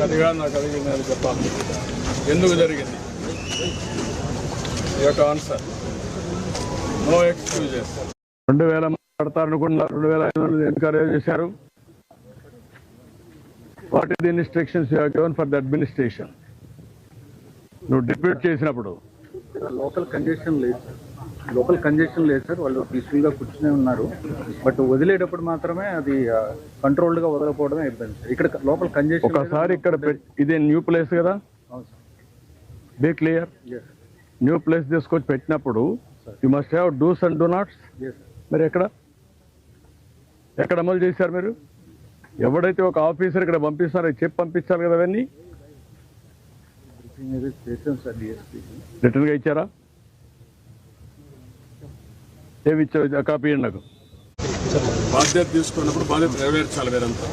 అదిగా నాకు అడిగింది అని చెప్పాలి. ఎందుకు జరిగింది ఈ యొక్క ఆన్సర్? No excuses. 2000 మాట్లాడతారనుకున్నా, 2500 ఎన్కరేజ్ చేశారు. What is the instructions you have given for the administration? నువ్వు డిప్యూట్ చేసినప్పుడు లోకల్ కంజెషన్ లేదు సార్, లోకల్ కంజెషన్ లేదు సార్. వాళ్ళు పీస్ఫుల్గా కూర్చునే ఉన్నారు. బట్ వదిలేటప్పుడు మాత్రమే అది కంట్రోల్డ్గా వదలకపోవడమే ఇబ్బంది సార్. ఇక్కడ లోకల్ కంజెషన్ ఒకసారి ఇక్కడ ఇదే న్యూ ప్లేస్ కదా, బీ క్లియర్. న్యూ ప్లేస్ తీసుకొచ్చి పెట్టినప్పుడు you must have do's and don'ts. మరి ఎక్కడ అమలు చేశారు మీరు? ఎవడైతే ఒక ఆఫీసర్ ఇక్కడ పంపిస్తారో చెప్పి పంపించాలి కదా. అవన్నీ రిటర్న్ గా ఇచ్చారా? ఏమి ఇచ్చారు? కాపీ నాకు. బాధ్యత తీసుకున్నప్పుడు బాధ్యత నెరవేర్చాలి. వేరంతా